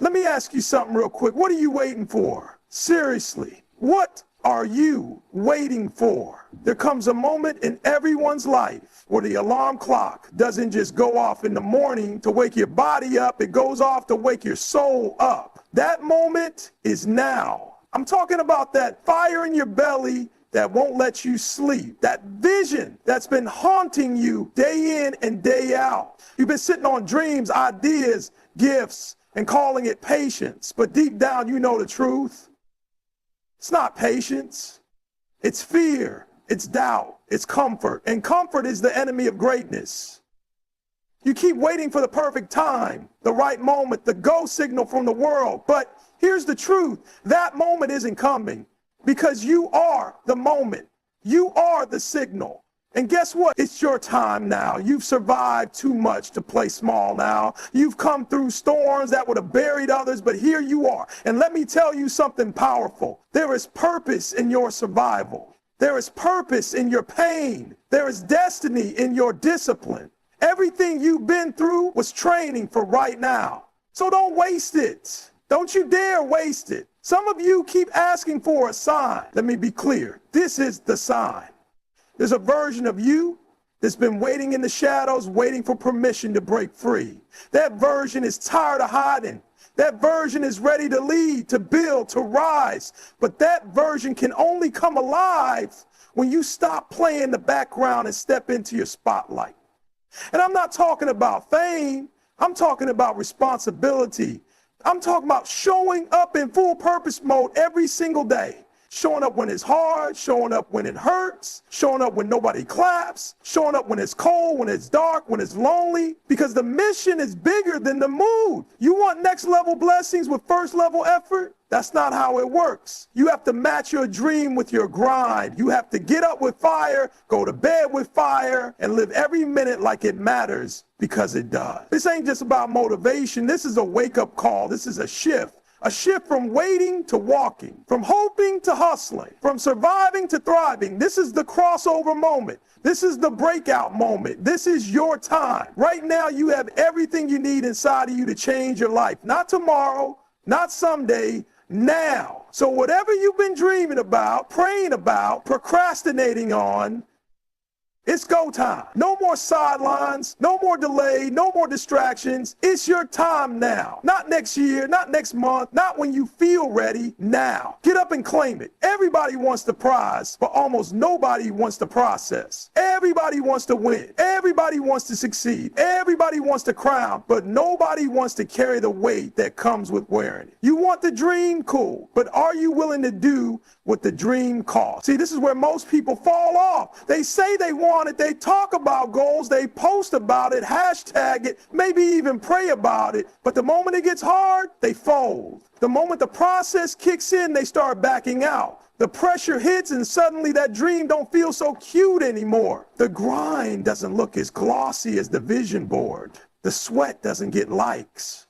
Let me ask you something real quick. What are you waiting for? Seriously, what are you waiting for? There comes a moment in everyone's life where the alarm clock doesn't just go off in the morning to wake your body up, it goes off to wake your soul up. That moment is now. I'm talking about that fire in your belly that won't let you sleep, that vision that's been haunting you day in and day out. You've been sitting on dreams, ideas, gifts, and calling it patience, but deep down you know the truth. It's not patience, it's fear, it's doubt, it's comfort, and comfort is the enemy of greatness. You keep waiting for the perfect time, the right moment, the go signal from the world, but here's the truth, that moment isn't coming because you are the moment, you are the signal. And guess what? It's your time now. You've survived too much to play small now. You've come through storms that would have buried others, but here you are. And let me tell you something powerful. There is purpose in your survival. There is purpose in your pain. There is destiny in your discipline. Everything you've been through was training for right now. So don't waste it. Don't you dare waste it. Some of you keep asking for a sign. Let me be clear. This is the sign. There's a version of you that's been waiting in the shadows, waiting for permission to break free. That version is tired of hiding. That version is ready to lead, to build, to rise. But that version can only come alive when you stop playing the background and step into your spotlight. And I'm not talking about fame. I'm talking about responsibility. I'm talking about showing up in full purpose mode every single day. Showing up when it's hard, showing up when it hurts, showing up when nobody claps, showing up when it's cold, when it's dark, when it's lonely, because the mission is bigger than the mood. You want next level blessings with first level effort? That's not how it works. You have to match your dream with your grind. You have to get up with fire, go to bed with fire, and live every minute like it matters because it does. This ain't just about motivation. This is a wake-up call. This is a shift. A shift from waiting to walking, from hoping to hustling, from surviving to thriving. This is the crossover moment. This is the breakout moment. This is your time. Right now, you have everything you need inside of you to change your life. Not tomorrow, not someday, now. So whatever you've been dreaming about, praying about, procrastinating on, it's go time. No more sidelines, no more delay, no more distractions. It's your time now. Not next year, not next month, not when you feel ready, now. Get up and claim it. Everybody wants the prize, but almost nobody wants the process. Everybody wants to win. Everybody wants to succeed. Everybody wants the crown, but nobody wants to carry the weight that comes with wearing it. You want the dream? Cool. But are you willing to do what the dream costs? See, this is where most people fall off. They say they want it, they talk about goals, they post about it, hashtag it, maybe even pray about it, but the moment it gets hard, they fold. The moment the process kicks in, they start backing out. The pressure hits and suddenly that dream don't feel so cute anymore. The grind doesn't look as glossy as the vision board. The sweat doesn't get likes.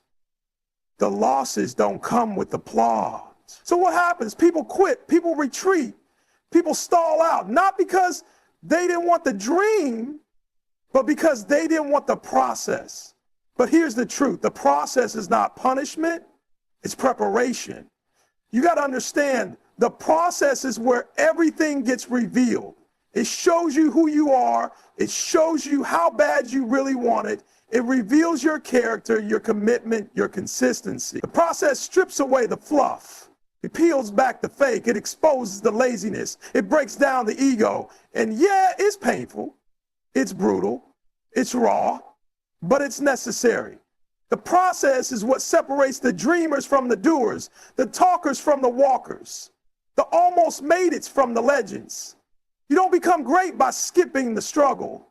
The losses don't come with applause. So what happens? People quit, people retreat, people stall out, not because they didn't want the dream, but because they didn't want the process. But here's the truth. The process is not punishment. It's preparation. You got to understand the process is where everything gets revealed. It shows you who you are. It shows you how bad you really want it. It reveals your character, your commitment, your consistency. The process strips away the fluff. It peels back the fake. It exposes the laziness. It breaks down the ego. And yeah, it's painful. It's brutal. It's raw, but it's necessary. The process is what separates the dreamers from the doers, the talkers from the walkers, the almost made it's from the legends. You don't become great by skipping the struggle.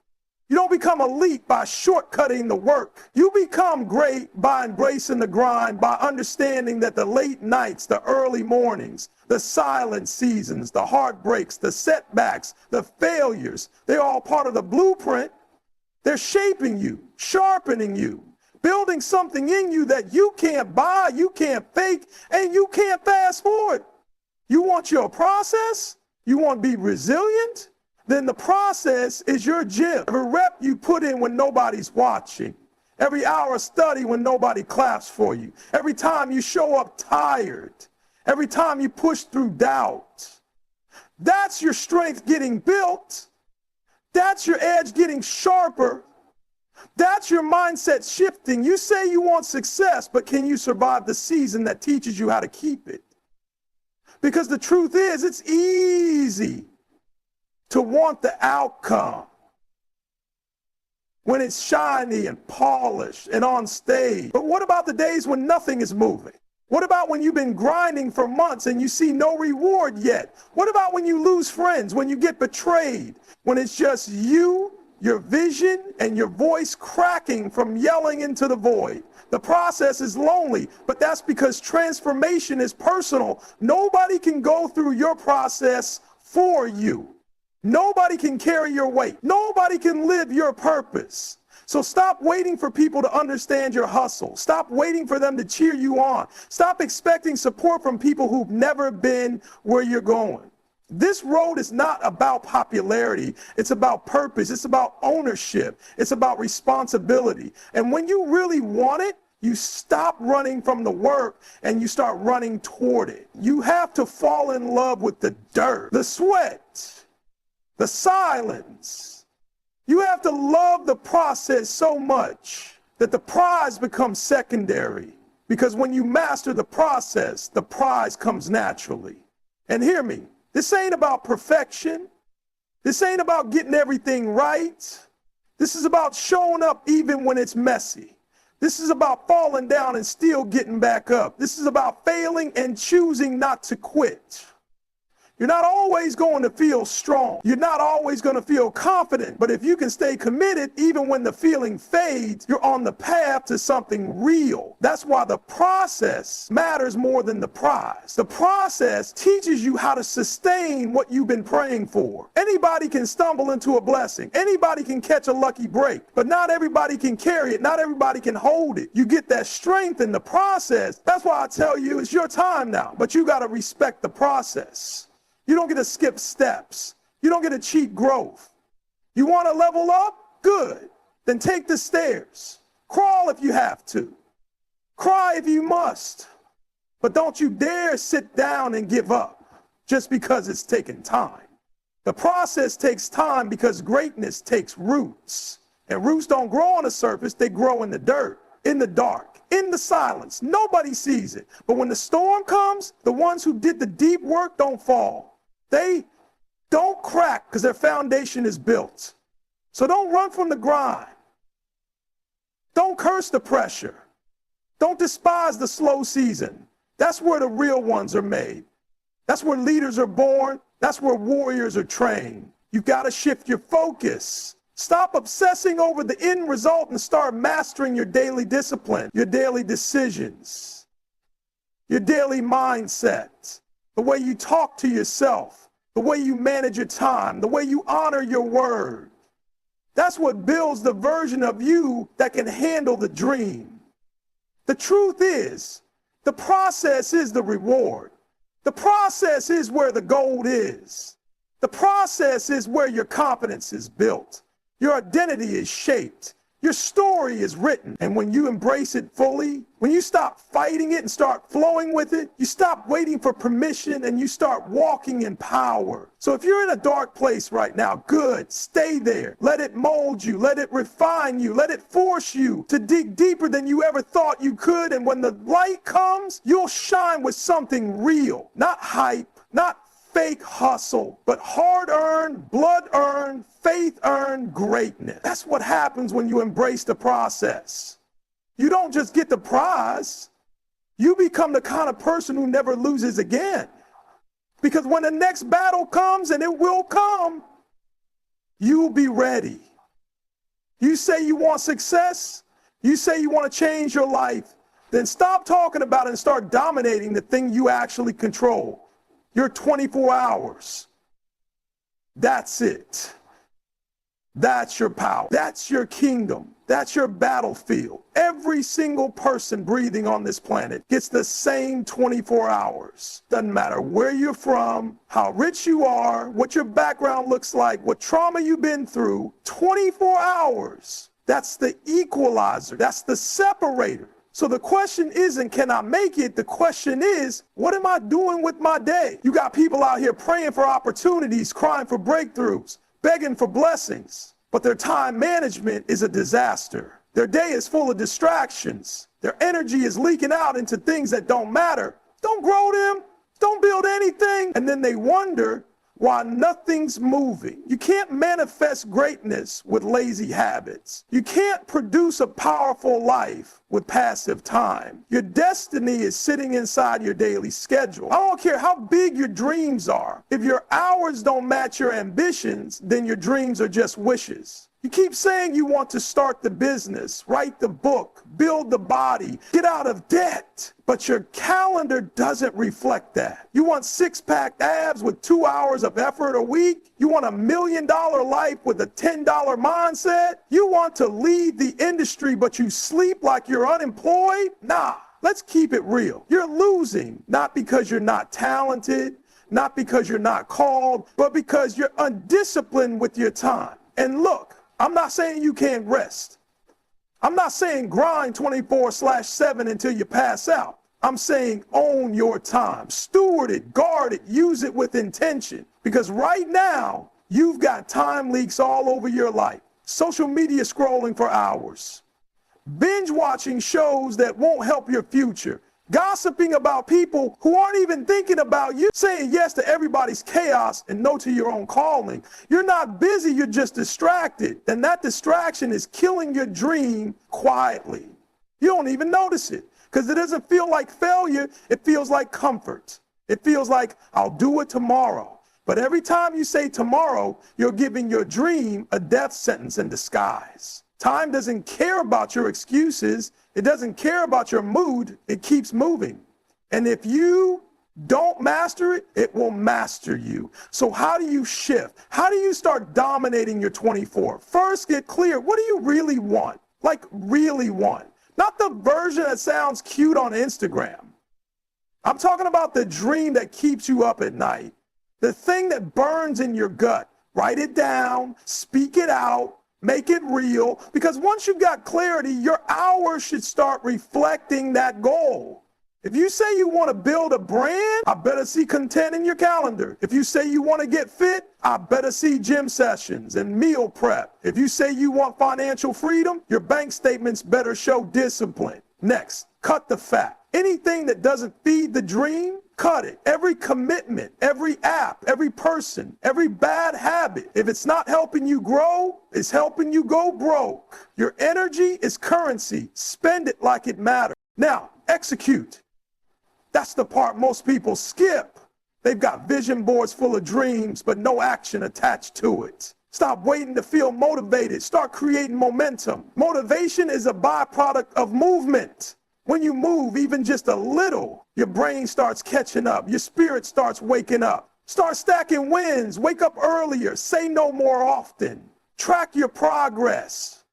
You don't become elite by shortcutting the work. You become great by embracing the grind, by understanding that the late nights, the early mornings, the silent seasons, the heartbreaks, the setbacks, the failures, they're all part of the blueprint. They're shaping you, sharpening you, building something in you that you can't buy, you can't fake, and you can't fast forward. You want your process? You want to be resilient? Then the process is your gym. Every rep you put in when nobody's watching. Every hour of study when nobody claps for you. Every time you show up tired. Every time you push through doubt. That's your strength getting built. That's your edge getting sharper. That's your mindset shifting. You say you want success, but can you survive the season that teaches you how to keep it? Because the truth is, it's easy to want the outcome when it's shiny and polished and on stage. But what about the days when nothing is moving? What about when you've been grinding for months and you see no reward yet? What about when you lose friends, when you get betrayed, when it's just you, your vision, and your voice cracking from yelling into the void? The process is lonely, but that's because transformation is personal. Nobody can go through your process for you. Nobody can carry your weight. Nobody can live your purpose. So stop waiting for people to understand your hustle. Stop waiting for them to cheer you on. Stop expecting support from people who've never been where you're going. This road is not about popularity. It's about purpose. It's about ownership. It's about responsibility. And when you really want it, you stop running from the work and you start running toward it. You have to fall in love with the dirt, the sweat, the silence. You have to love the process so much that the prize becomes secondary. Because when you master the process, the prize comes naturally. And hear me, this ain't about perfection. This ain't about getting everything right. This is about showing up even when it's messy. This is about falling down and still getting back up. This is about failing and choosing not to quit. You're not always going to feel strong. You're not always going to feel confident. But if you can stay committed, even when the feeling fades, you're on the path to something real. That's why the process matters more than the prize. The process teaches you how to sustain what you've been praying for. Anybody can stumble into a blessing. Anybody can catch a lucky break. But not everybody can carry it. Not everybody can hold it. You get that strength in the process. That's why I tell you it's your time now. But you got to respect the process. You don't get to skip steps. You don't get to cheat growth. You want to level up? Good. Then take the stairs. Crawl if you have to. Cry if you must. But don't you dare sit down and give up just because it's taken time. The process takes time because greatness takes roots. And roots don't grow on the surface. They grow in the dirt, in the dark, in the silence. Nobody sees it. But when the storm comes, the ones who did the deep work don't fall. They don't crack because their foundation is built. So don't run from the grind. Don't curse the pressure. Don't despise the slow season. That's where the real ones are made. That's where leaders are born. That's where warriors are trained. You've got to shift your focus. Stop obsessing over the end result and start mastering your daily discipline, your daily decisions, your daily mindset, the way you talk to yourself, the way you manage your time, the way you honor your word. That's what builds the version of you that can handle the dream. The truth is, the process is the reward. The process is where the gold is. The process is where your confidence is built. Your identity is shaped. Your story is written. And when you embrace it fully, when you stop fighting it and start flowing with it, you stop waiting for permission and you start walking in power. So if you're in a dark place right now, good, stay there. Let it mold you. Let it refine you. Let it force you to dig deeper than you ever thought you could. And when the light comes, you'll shine with something real, not hype, not fake hustle, but hard-earned, blood-earned, faith-earned greatness. That's what happens when you embrace the process. You don't just get the prize. You become the kind of person who never loses again. Because when the next battle comes, and it will come, you'll be ready. You say you want success, you say you want to change your life, then stop talking about it and start dominating the thing you actually control. Your 24 hours. That's it. That's your power. That's your kingdom. That's your battlefield. Every single person breathing on this planet gets the same 24 hours. Doesn't matter where you're from, how rich you are, what your background looks like, what trauma you've been through. 24 hours That's the equalizer. That's the separator. So the question isn't, can I make it? The question is, what am I doing with my day? You got people out here praying for opportunities, crying for breakthroughs, begging for blessings, but their time management is a disaster. Their day is full of distractions. Their energy is leaking out into things that don't matter. Don't grow them. Don't build anything. And then they wonder why nothing's moving. You can't manifest greatness with lazy habits. You can't produce a powerful life with passive time. Your destiny is sitting inside your daily schedule. I don't care how big your dreams are. If your hours don't match your ambitions, then your dreams are just wishes. You keep saying you want to start the business, write the book, build the body, get out of debt, but your calendar doesn't reflect that. You want six-pack abs with 2 hours of effort a week? You want $1 million life with a $10 mindset? You want to lead the industry, but you sleep like you're unemployed? Nah, let's keep it real. You're losing, not because you're not talented, not because you're not called, but because you're undisciplined with your time. And look, I'm not saying you can't rest. I'm not saying grind 24/7 until you pass out. I'm saying own your time, steward it, guard it, use it with intention. Because right now, you've got time leaks all over your life. Social media scrolling for hours, binge watching shows that won't help your future, gossiping about people who aren't even thinking about you, saying yes to everybody's chaos and no to your own calling. You're not busy, you're just distracted. And that distraction is killing your dream quietly. You don't even notice it because it doesn't feel like failure. It feels like comfort. It feels like I'll do it tomorrow. But every time you say tomorrow, you're giving your dream a death sentence in disguise. Time doesn't care about your excuses. It doesn't care about your mood. It keeps moving. And if you don't master it, it will master you. So how do you shift? How do you start dominating your 24? First, get clear. What do you really want? Like really want? Not the version that sounds cute on Instagram. I'm talking about the dream that keeps you up at night. The thing that burns in your gut. Write it down, speak it out, make it real, because once you've got clarity, your hours should start reflecting that goal. If you say you want to build a brand, I better see content in your calendar. If you say you want to get fit, I better see gym sessions and meal prep. If you say you want financial freedom, your bank statements better show discipline. Next, cut the fat. Anything that doesn't feed the dream, cut it. Every commitment, every app, every person, every bad habit, if it's not helping you grow, it's helping you go broke. Your energy is currency. Spend it like it matters. Now, execute. That's the part most people skip. They've got vision boards full of dreams, but no action attached to it. Stop waiting to feel motivated. Start creating momentum. Motivation is a byproduct of movement. When you move even just a little, your brain starts catching up. Your spirit starts waking up. Start stacking wins. Wake up earlier. Say no more often. Track your progress.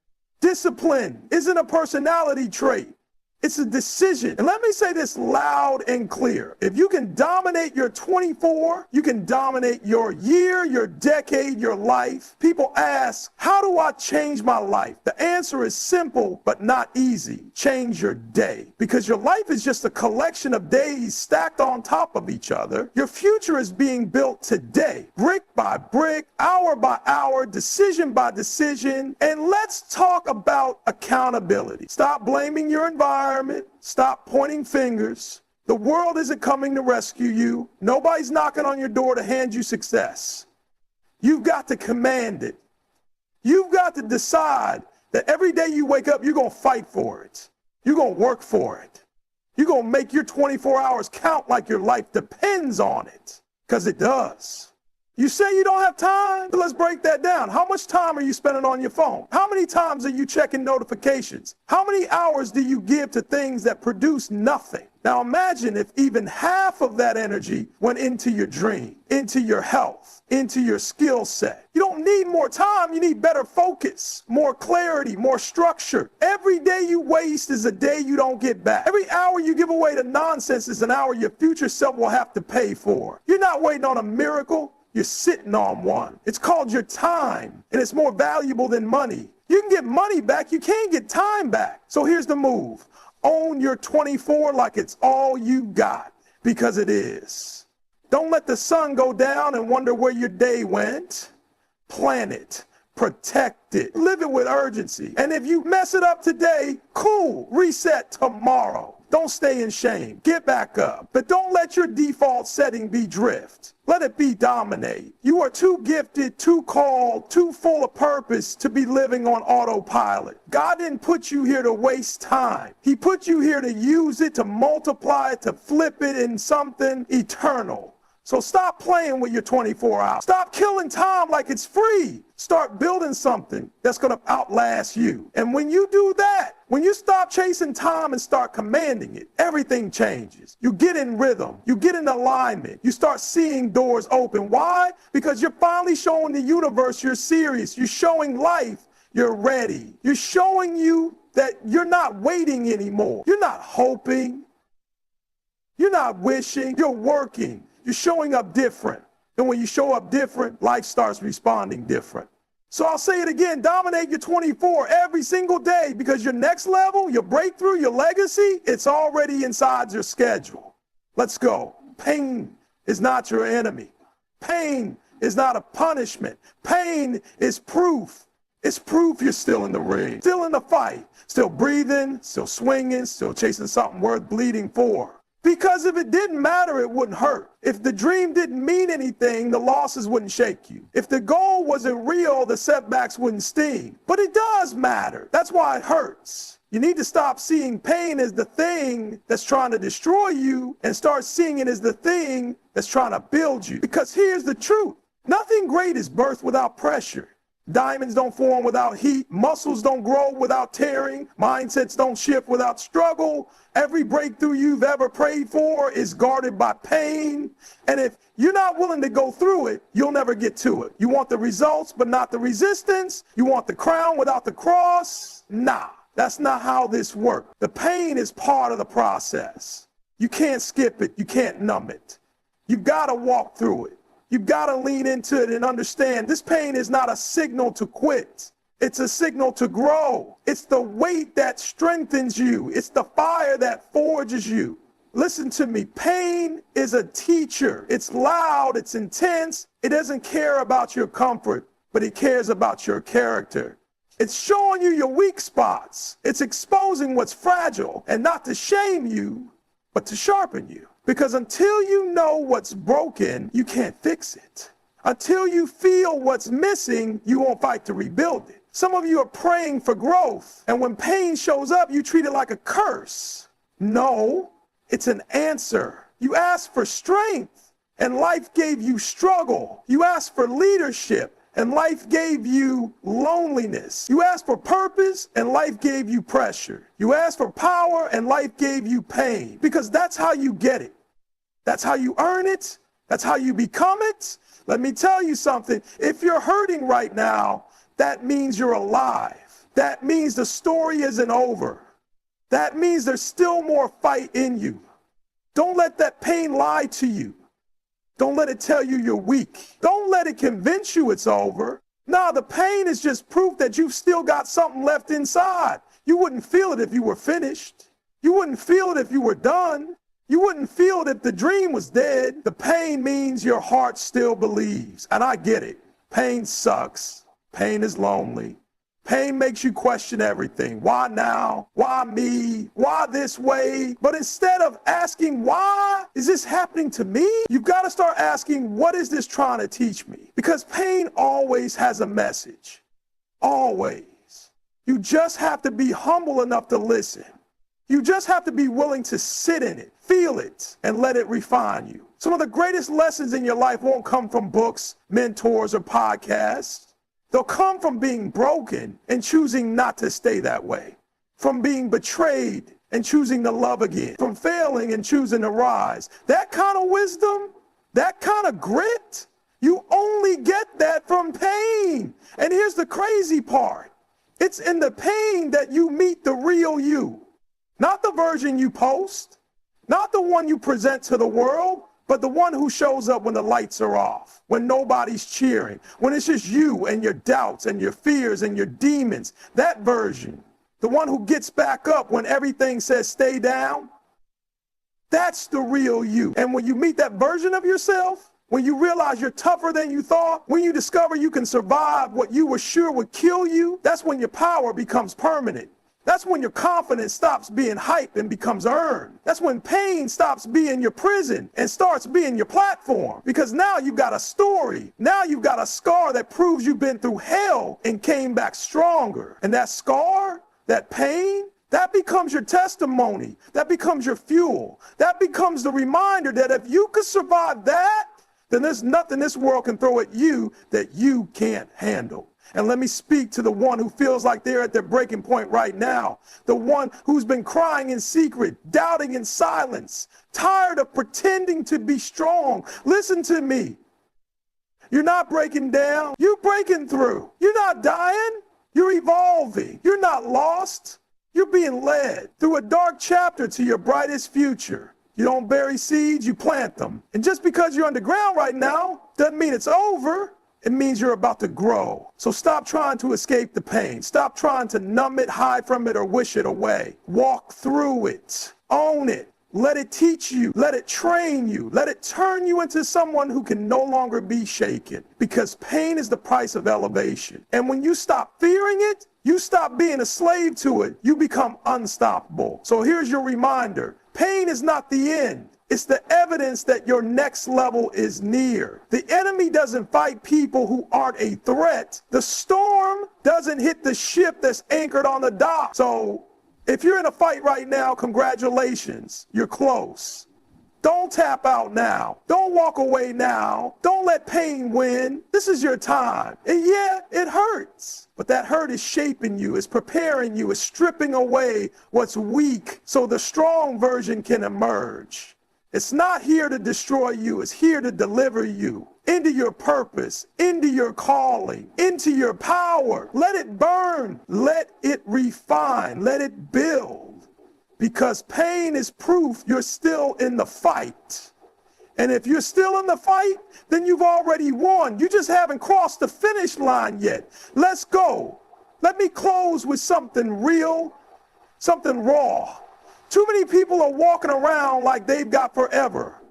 Discipline isn't a personality trait. It's a decision. And let me say this loud and clear. If you can dominate your 24, you can dominate your year, your decade, your life. People ask, how do I change my life? The answer is simple, but not easy. Change your day. Because your life is just a collection of days stacked on top of each other. Your future is being built today, brick by brick, hour by hour, decision by decision. And let's talk about accountability. Stop blaming your environment. Stop pointing fingers. The world isn't coming to rescue you. Nobody's knocking on your door to hand you success. You've got to command it. You've got to decide that every day you wake up, you're going to fight for it. You're going to work for it. You're going to make your 24 hours count like your life depends on it, because it does. You say you don't have time? Let's break that down. How much time are you spending on your phone? How many times are you checking notifications? How many hours do you give to things that produce nothing? Now imagine if even half of that energy went into your dream, into your health, into your skill set. You don't need more time, you need better focus, more clarity, more structure. Every day you waste is a day you don't get back. Every hour you give away to nonsense is an hour your future self will have to pay for. You're not waiting on a miracle. You're sitting on one. It's called your time, and it's more valuable than money. You can get money back, you can't get time back. So here's the move. Own your 24 like it's all you got, because it is. Don't let the sun go down and wonder where your day went. Plan it. Protect it. Live it with urgency. And if you mess it up today, cool. Reset tomorrow. Don't stay in shame. Get back up. But don't let your default setting be drift. Let it be dominate. You are too gifted, too called, too full of purpose to be living on autopilot. God didn't put you here to waste time. He put you here to use it, to multiply it, to flip it in something eternal. So stop playing with your 24 hours. Stop killing time like it's free. Start building something that's going to outlast you. And when you do that, when you stop chasing time and start commanding it, everything changes. You get in rhythm. You get in alignment. You start seeing doors open. Why? Because you're finally showing the universe you're serious. You're showing life you're ready. You're showing you that you're not waiting anymore. You're not hoping. You're not wishing. You're working. You're showing up different. And when you show up different, life starts responding different. So I'll say it again, dominate your 24 every single day, because your next level, your breakthrough, your legacy, it's already inside your schedule. Let's go. Pain is not your enemy. Pain is not a punishment. Pain is proof. It's proof you're still in the ring, still in the fight, still breathing, still swinging, still chasing something worth bleeding for. Because if it didn't matter, it wouldn't hurt. If the dream didn't mean anything, the losses wouldn't shake you. If the goal wasn't real, the setbacks wouldn't sting. But it does matter. That's why it hurts. You need to stop seeing pain as the thing that's trying to destroy you and start seeing it as the thing that's trying to build you. Because here's the truth. Nothing great is birthed without pressure. Diamonds don't form without heat. Muscles don't grow without tearing. Mindsets don't shift without struggle. Every breakthrough you've ever prayed for is guarded by pain. And if you're not willing to go through it, you'll never get to it. You want the results, but not the resistance. You want the crown without the cross. Nah, that's not how this works. The pain is part of the process. You can't skip it. You can't numb it. You've got to walk through it. You've got to lean into it and understand this pain is not a signal to quit. It's a signal to grow. It's the weight that strengthens you. It's the fire that forges you. Listen to me. Pain is a teacher. It's loud. It's intense. It doesn't care about your comfort, but it cares about your character. It's showing you your weak spots. It's exposing what's fragile, and not to shame you, but to sharpen you. Because until you know what's broken, you can't fix it. Until you feel what's missing, you won't fight to rebuild it. Some of you are praying for growth, and when pain shows up, you treat it like a curse. No, it's an answer. You asked for strength, and life gave you struggle. You asked for leadership, and life gave you loneliness. You asked for purpose, and life gave you pressure. You asked for power, and life gave you pain. Because that's how you get it. That's how you earn it. That's how you become it. Let me tell you something. If you're hurting right now, that means you're alive. That means the story isn't over. That means there's still more fight in you. Don't let that pain lie to you. Don't let it tell you you're weak. Don't let it convince you it's over. No, the pain is just proof that you've still got something left inside. You wouldn't feel it if you were finished. You wouldn't feel it if you were done. You wouldn't feel it if the dream was dead. The pain means your heart still believes. And I get it. Pain sucks. Pain is lonely. Pain makes you question everything. Why now? Why me? Why this way? But instead of asking, why is this happening to me? You've got to start asking, what is this trying to teach me? Because pain always has a message. Always. You just have to be humble enough to listen. You just have to be willing to sit in it, feel it, and let it refine you. Some of the greatest lessons in your life won't come from books, mentors, or podcasts. They'll come from being broken and choosing not to stay that way. From being betrayed and choosing to love again. From failing and choosing to rise. That kind of wisdom, that kind of grit, you only get that from pain. And here's the crazy part. It's in the pain that you meet the real you. Not the version you post, not the one you present to the world, But the one who shows up when the lights are off, when nobody's cheering, when it's just you and your doubts and your fears and your demons, that version, the one who gets back up when everything says stay down, that's the real you. And when you meet that version of yourself, when you realize you're tougher than you thought, when you discover you can survive what you were sure would kill you, that's when your power becomes permanent. That's when your confidence stops being hype and becomes earned. That's when pain stops being your prison and starts being your platform. Because now you've got a story. Now you've got a scar that proves you've been through hell and came back stronger. And that scar, that pain, that becomes your testimony. That becomes your fuel. That becomes the reminder that if you could survive that, then there's nothing this world can throw at you that you can't handle. And let me speak to the one who feels like they're at their breaking point right now. The one who's been crying in secret, doubting in silence, tired of pretending to be strong. Listen to me. You're not breaking down. You're breaking through. You're not dying. You're evolving. You're not lost. You're being led through a dark chapter to your brightest future. You don't bury seeds, you plant them. And just because you're underground right now doesn't mean it's over. It means you're about to grow. So stop trying to escape the pain. Stop trying to numb it, hide from it, or wish it away. Walk through it. Own it. Let it teach you. Let it train you. Let it turn you into someone who can no longer be shaken. Because pain is the price of elevation. And when you stop fearing it, you stop being a slave to it. You become unstoppable. So here's your reminder. Pain is not the end. It's the evidence that your next level is near. The enemy doesn't fight people who aren't a threat. The storm doesn't hit the ship that's anchored on the dock. So if you're in a fight right now, congratulations, you're close. Don't tap out now. Don't walk away now. Don't let pain win. This is your time. And yeah, it hurts. But that hurt is shaping you, is preparing you, is stripping away what's weak so the strong version can emerge. It's not here to destroy you. It's here to deliver you into your purpose, into your calling, into your power. Let it burn. Let it refine. Let it build. Because pain is proof you're still in the fight. And if you're still in the fight, then you've already won. You just haven't crossed the finish line yet. Let's go. Let me close with something real, something raw. Too many people are walking around like they've got forever.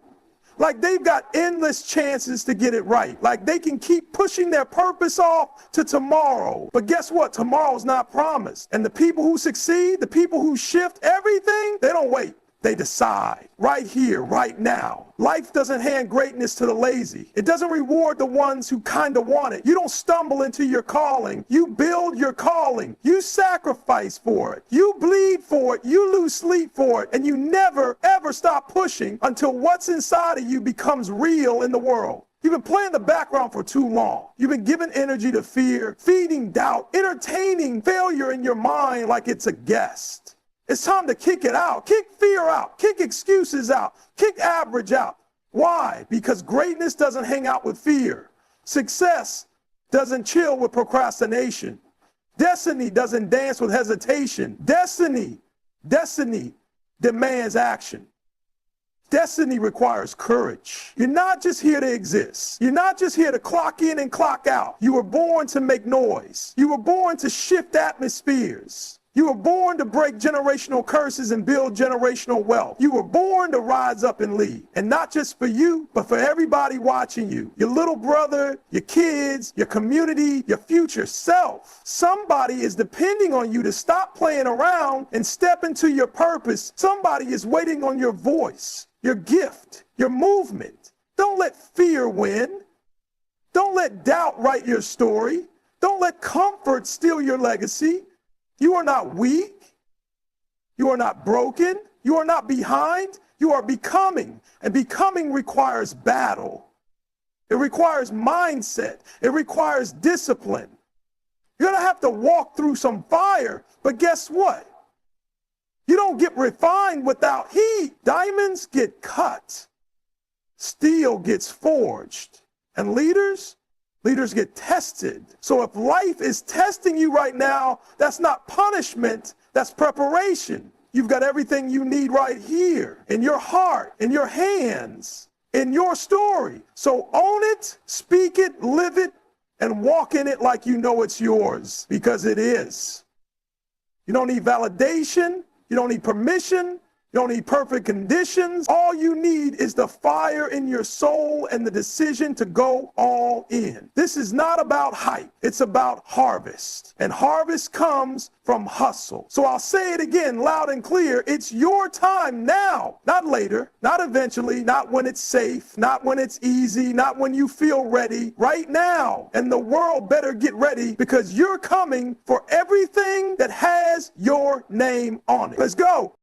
Like they've got endless chances to get it right. Like they can keep pushing their purpose off to tomorrow. But guess what? Tomorrow's not promised. And the people who succeed, the people who shift everything, they don't wait. They decide right here, right now. Life doesn't hand greatness to the lazy. It doesn't reward the ones who kind of want it. You don't stumble into your calling. You build your calling. You sacrifice for it. You bleed for it. You lose sleep for it. And you never, ever stop pushing until what's inside of you becomes real in the world. You've been playing the background for too long. You've been giving energy to fear, feeding doubt, entertaining failure in your mind like it's a guest. It's time to kick it out. Kick fear out. Kick excuses out. Kick average out. Why? Because greatness doesn't hang out with fear. Success doesn't chill with procrastination. Destiny doesn't dance with hesitation. Destiny demands action. Destiny requires courage. You're not just here to exist. You're not just here to clock in and clock out. You were born to make noise. You were born to shift atmospheres. You were born to break generational curses and build generational wealth. You were born to rise up and lead. And not just for you, but for everybody watching you. Your little brother, your kids, your community, your future self. Somebody is depending on you to stop playing around and step into your purpose. Somebody is waiting on your voice, your gift, your movement. Don't let fear win. Don't let doubt write your story. Don't let comfort steal your legacy. You are not weak. You are not broken. You are not behind. You are becoming. And becoming requires battle. It requires mindset. It requires discipline. You're going to have to walk through some fire. But guess what? You don't get refined without heat. Diamonds get cut. Steel gets forged. And leaders get tested. So if life is testing you right now, that's not punishment, that's preparation. You've got everything you need right here, in your heart, in your hands. in your story. So own it, speak it, live it, and walk in it like you know it's yours, because it is. You don't need validation. You don't need permission. You don't need perfect conditions. All you need is the fire in your soul and the decision to go all in. This is not about hype. It's about harvest. And harvest comes from hustle. So I'll say it again loud and clear. It's your time now, not later, not eventually, not when it's safe, not when it's easy, not when you feel ready. Right now. And the world better get ready, because you're coming for everything that has your name on it. Let's go.